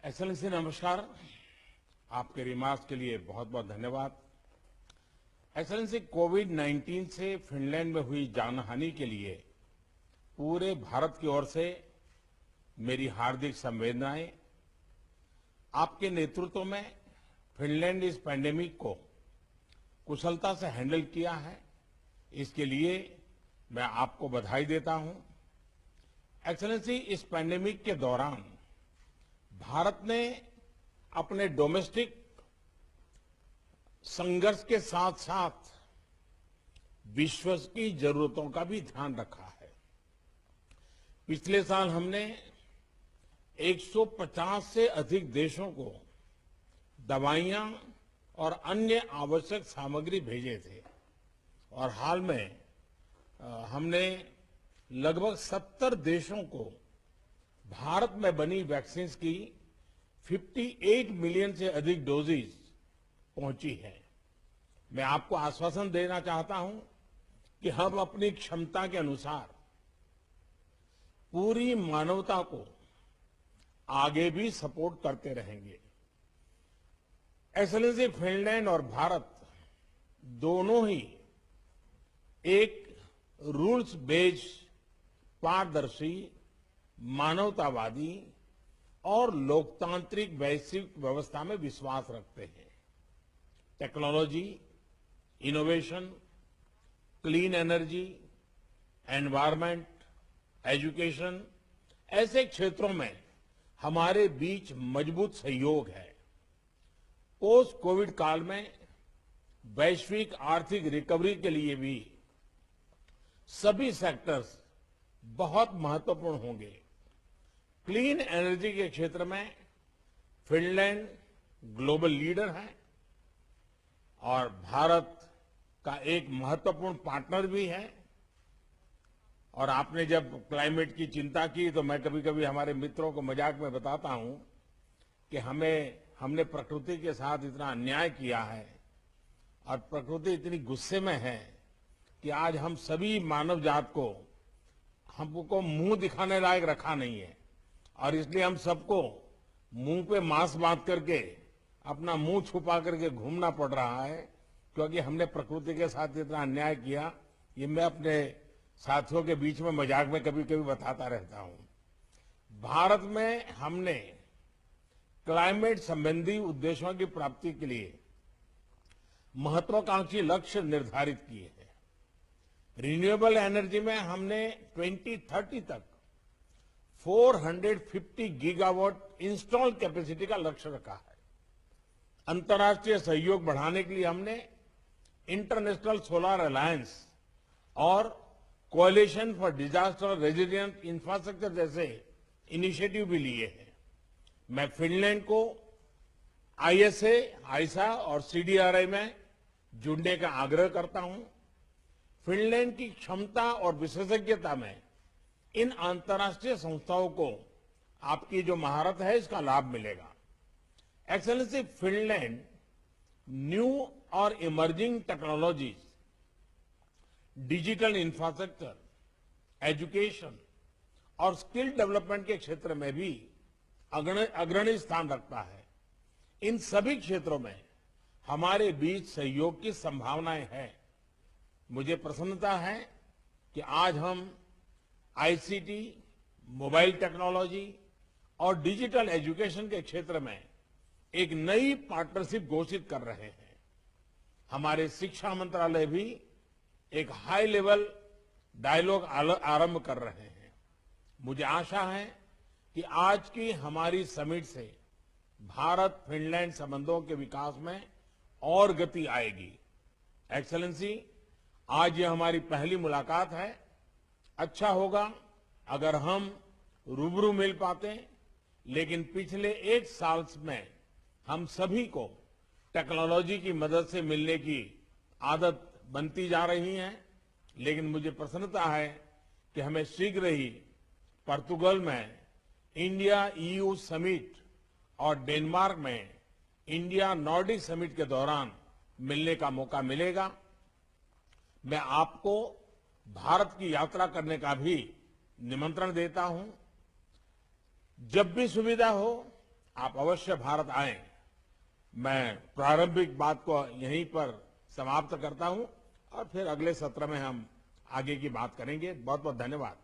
Excellency नमस्कार। आपके remarks के लिए बहुत बहुत धन्यवाद। एक्सेलेंसी, कोविड-19 से फिनलैंड में हुई जानहानि के लिए पूरे भारत की ओर से मेरी हार्दिक संवेदनाएं। आपके नेतृत्व में फिनलैंड इस पैंडेमिक को कुशलता से हैंडल किया है, इसके लिए मैं आपको बधाई देता हूं। एक्सेलेंसी, इस पैंडेमिक के दौरान भारत ने अपने डोमेस्टिक संघर्ष के साथ साथ विश्व की जरूरतों का भी ध्यान रखा है। पिछले साल हमने 150 से अधिक देशों को दवाइयां और अन्य आवश्यक सामग्री भेजे थे और हाल में हमने लगभग 70 देशों को भारत में बनी वैक्सीन की 58 मिलियन से अधिक डोजेज पहुंची है। मैं आपको आश्वासन देना चाहता हूं कि हम अपनी क्षमता के अनुसार पूरी मानवता को आगे भी सपोर्ट करते रहेंगे। एक्सेलेंसी, फिनलैंड और भारत दोनों ही एक रूल्स बेस्ड, पारदर्शी, मानवतावादी और लोकतांत्रिक वैश्विक व्यवस्था में विश्वास रखते हैं। Technology, innovation, clean energy, environment, education ऐसे क्षेत्रों में हमारे बीच मजबूत सहयोग है। पोस्ट कोविड काल में वैश्विक आर्थिक रिकवरी के लिए भी सभी सेक्टर्स बहुत महत्वपूर्ण होंगे। क्लीन एनर्जी के क्षेत्र में फिनलैंड ग्लोबल लीडर है और भारत का एक महत्वपूर्ण पार्टनर भी है। और आपने जब क्लाइमेट की चिंता की तो मैं कभी कभी हमारे मित्रों को मजाक में बताता हूं कि हमने प्रकृति के साथ इतना अन्याय किया है और प्रकृति इतनी गुस्से में है कि आज हम सभी मानव जात को हमको मुंह दिखाने लायक रखा नहीं है और इसलिए हम सबको मुंह पे मास्क बांध करके अपना मुंह छुपा करके घूमना पड़ रहा है, क्योंकि हमने प्रकृति के साथ इतना अन्याय किया। ये मैं अपने साथियों के बीच में मजाक में कभी कभी बताता रहता हूं। भारत में हमने क्लाइमेट संबंधी उद्देश्यों की प्राप्ति के लिए महत्वाकांक्षी लक्ष्य निर्धारित किए हैं। रिन्यूएबल एनर्जी में हमने 2030 तक 450 गीगावाट इंस्टॉल कैपेसिटी का लक्ष्य रखा है। अंतर्राष्ट्रीय सहयोग बढ़ाने के लिए हमने इंटरनेशनल सोलर अलायंस और coalition for disaster resilient infrastructure जैसे इनिशिएटिव भी लिए हैं। मैं फिनलैंड को आईएसए, आईसा और सीडीआरआई में जुड़ने का आग्रह करता हूं। फिनलैंड की क्षमता और विशेषज्ञता में इन अंतर्राष्ट्रीय संस्थाओं को आपकी जो महारत है इसका लाभ मिलेगा। एक्सेलेंसी, फिनलैंड न्यू और emerging technologies, digital infrastructure, education और स्किल डेवलपमेंट के क्षेत्र में भी अग्रणी स्थान रखता है। इन सभी क्षेत्रों में हमारे बीच सहयोग की संभावनाएं हैं। मुझे प्रसन्नता है कि आज हम आईसीटी, मोबाइल टेक्नोलॉजी और डिजिटल एजुकेशन के क्षेत्र में एक नई पार्टनरशिप घोषित कर रहे हैं। हमारे शिक्षा मंत्रालय भी एक हाई लेवल डायलॉग आरंभ कर रहे हैं। मुझे आशा है कि आज की हमारी समिट से भारत फिनलैंड संबंधों के विकास में और गति आएगी। एक्सेलेंसी, आज ये हमारी पहली मुलाकात है। अच्छा होगा अगर हम रूबरू मिल पाते, लेकिन पिछले एक साल में हम सभी को टेक्नोलॉजी की मदद से मिलने की आदत बनती जा रही है। लेकिन मुझे प्रसन्नता है कि हमें शीघ्र ही पोर्तुगल में इंडिया ईयू समिट और डेनमार्क में इंडिया नॉर्डिक समिट के दौरान मिलने का मौका मिलेगा। मैं आपको भारत की यात्रा करने का भी निमंत्रण देता हूं। जब भी सुविधा हो आप अवश्य भारत आएं। मैं प्रारंभिक बात को यहीं पर समाप्त करता हूं और फिर अगले सत्र में हम आगे की बात करेंगे। बहुत बहुत धन्यवाद।